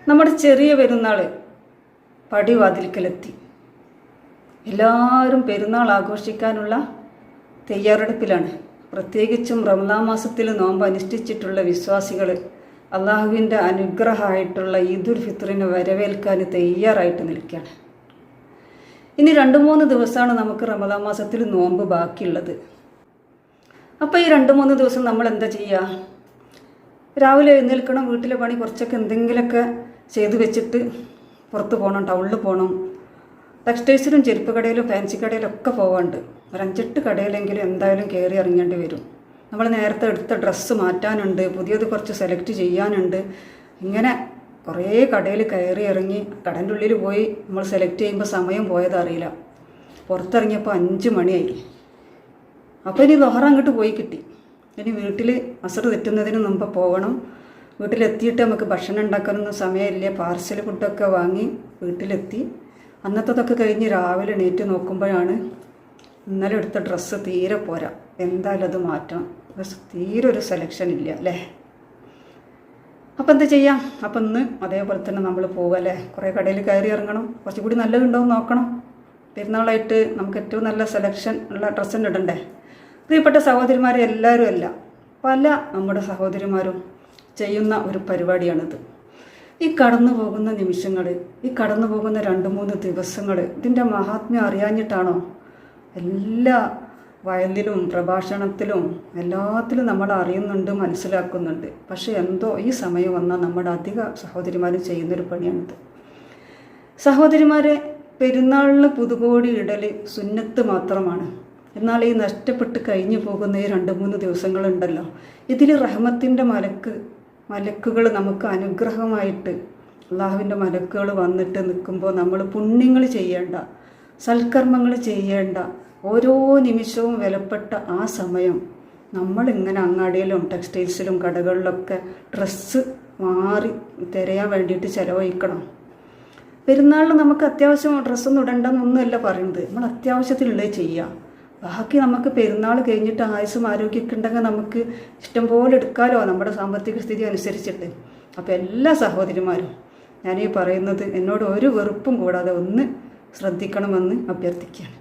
നമ്മുടെ ചെറിയ പെരുന്നാൾ പടിവാതിൽക്കലെത്തി. എല്ലാവരും പെരുന്നാൾ ആഘോഷിക്കാനുള്ള തയ്യാറെടുപ്പിലാണ്. പ്രത്യേകിച്ചും റമദാൻ മാസത്തിൽ നോമ്പ് അനുഷ്ഠിച്ചിട്ടുള്ള വിശ്വാസികൾ അള്ളാഹുവിൻ്റെ അനുഗ്രഹമായിട്ടുള്ള ഈദുൽ ഫിത്റിനെ വരവേൽക്കാൻ തയ്യാറായിട്ട് നിൽക്കുകയാണ്. ഇനി 2-3 ദിവസമാണ് നമുക്ക് റമദാൻ മാസത്തിൽ നോമ്പ് ബാക്കിയുള്ളത്. അപ്പോൾ ഈ 2-3 ദിവസം നമ്മൾ എന്താ ചെയ്യുക? രാവിലെ എഴുന്നേൽക്കണം, വീട്ടിലെ പണി കുറച്ചൊക്കെ എന്തെങ്കിലുമൊക്കെ ചെയ്ത് വെച്ചിട്ട് പുറത്ത് പോകണം, ടൗണിൽ പോകണം. ടെക്സ്റ്റൈൽസിലും ചെരുപ്പ് കടയിലും ഫാൻസി കടയിലും ഒക്കെ പോകാണ്ട്. ഒരു 5-8 കടയിലെങ്കിലും എന്തായാലും കയറി ഇറങ്ങേണ്ടി വരും. നമ്മൾ നേരത്തെ എടുത്ത ഡ്രസ്സ് മാറ്റാനുണ്ട്, പുതിയത് കുറച്ച് സെലക്ട് ചെയ്യാനുണ്ട്. ഇങ്ങനെ കുറേ കടയിൽ കയറി ഇറങ്ങി കടൻ്റെ ഉള്ളിൽ പോയി നമ്മൾ സെലക്ട് ചെയ്യുമ്പോൾ സമയം പോയതറിയില്ല. പുറത്തിറങ്ങിയപ്പോൾ 5 മണിയായി. അപ്പോൾ ഇനി ദുഹർ അങ്ങോട്ട് പോയി കിട്ടി. ഇനി വീട്ടിൽ അസർ തെറ്റുന്നതിന് മുമ്പ് പോകണം. വീട്ടിലെത്തിയിട്ട് നമുക്ക് ഭക്ഷണം ഉണ്ടാക്കാനൊന്നും സമയമില്ല. പാർസൽ ഫുഡൊക്കെ വാങ്ങി വീട്ടിലെത്തി. അന്നത്തതൊക്കെ കഴിഞ്ഞ് രാവിലെ എണീറ്റ് നോക്കുമ്പോഴാണ് ഇന്നലെ എടുത്ത ഡ്രസ്സ് തീരെ പോരാ, എന്തായാലും അത് മാറ്റണം. തീരെ ഒരു സെലക്ഷൻ ഇല്ല അല്ലേ? അപ്പം എന്താ ചെയ്യാം? അപ്പം ഇന്ന് അതേപോലെ തന്നെ നമ്മൾ പോകുക അല്ലേ? കുറേ കടയിൽ കയറി ഇറങ്ങണം, കുറച്ചുകൂടി നല്ലതുണ്ടോയെന്ന് നോക്കണം. പെരുന്നാളായിട്ട് നമുക്ക് ഏറ്റവും നല്ല സെലക്ഷൻ ഉള്ള ഡ്രസ്സ് ഇടണ്ടേ? പ്രിയപ്പെട്ട സഹോദരിമാരെ, എല്ലാവരും അല്ല, പല നമ്മുടെ സഹോദരിമാരും ചെയ്യുന്ന ഒരു പരിപാടിയാണിത്. ഈ കടന്നു പോകുന്ന നിമിഷങ്ങൾ, ഈ കടന്നു പോകുന്ന 2-3 ദിവസങ്ങൾ ഇതിൻ്റെ മഹാത്മ്യം അറിയാഞ്ഞിട്ടാണോ? എല്ലാ വയലിലും പ്രഭാഷണത്തിലും എല്ലാത്തിലും നമ്മൾ അറിയുന്നുണ്ട്, മനസ്സിലാക്കുന്നുണ്ട്. പക്ഷേ എന്തോ ഈ സമയം വന്നാൽ നമ്മുടെ അധിക സഹോദരിമാരും ചെയ്യുന്നൊരു പണിയാണിത്. സഹോദരിമാരെ, പെരുന്നാളിന് പുതുകോടി ഇടൽ സുന്നത്ത് മാത്രമാണ്. എന്നാൽ ഈ നഷ്ടപ്പെട്ട് കഴിഞ്ഞു പോകുന്ന ഈ 2-3 ദിവസങ്ങളുണ്ടല്ലോ, ഇതിൽ റഹ്മത്തിൻ്റെ മലക്കുകൾ നമുക്ക് അനുഗ്രഹമായിട്ട് അള്ളാഹുവിൻ്റെ മലക്കുകൾ വന്നിട്ട് നിൽക്കുമ്പോൾ നമ്മൾ പുണ്യങ്ങൾ ചെയ്യേണ്ട, സൽക്കർമ്മങ്ങൾ ചെയ്യേണ്ട ഓരോ നിമിഷവും വിലപ്പെട്ട ആ സമയം നമ്മളിങ്ങനെ അങ്ങാടിയിലും ടെക്സ്റ്റൈൽസിലും കടകളിലൊക്കെ ഡ്രസ്സ് മാറി തിരയാൻ വേണ്ടിയിട്ട് ചിലവഴിക്കണം. പെരുന്നാളിന് നമുക്ക് അത്യാവശ്യം ഡ്രസ്സൊന്നും ഇടണ്ടെന്നൊന്നുമല്ല പറയുന്നത്, നമ്മൾ അത്യാവശ്യത്തിനുള്ളത് ചെയ്യുക. ബാക്കി നമുക്ക് പെരുന്നാൾ കഴിഞ്ഞിട്ട് ആയുസ്സും ആരോഗ്യമൊക്കെ ഉണ്ടെങ്കിൽ നമുക്ക് ഇഷ്ടംപോലെ എടുക്കാമല്ലോ നമ്മുടെ സാമ്പത്തിക സ്ഥിതി അനുസരിച്ചിട്ട്. അപ്പോൾ എല്ലാ സഹോദരിമാരും ഞാനീ പറയുന്നത് എന്നോട് ഒരു വെറുപ്പും കൂടാതെ ഒന്ന് ശ്രദ്ധിക്കണമെന്ന് അഭ്യർത്ഥിക്കുകയാണ്.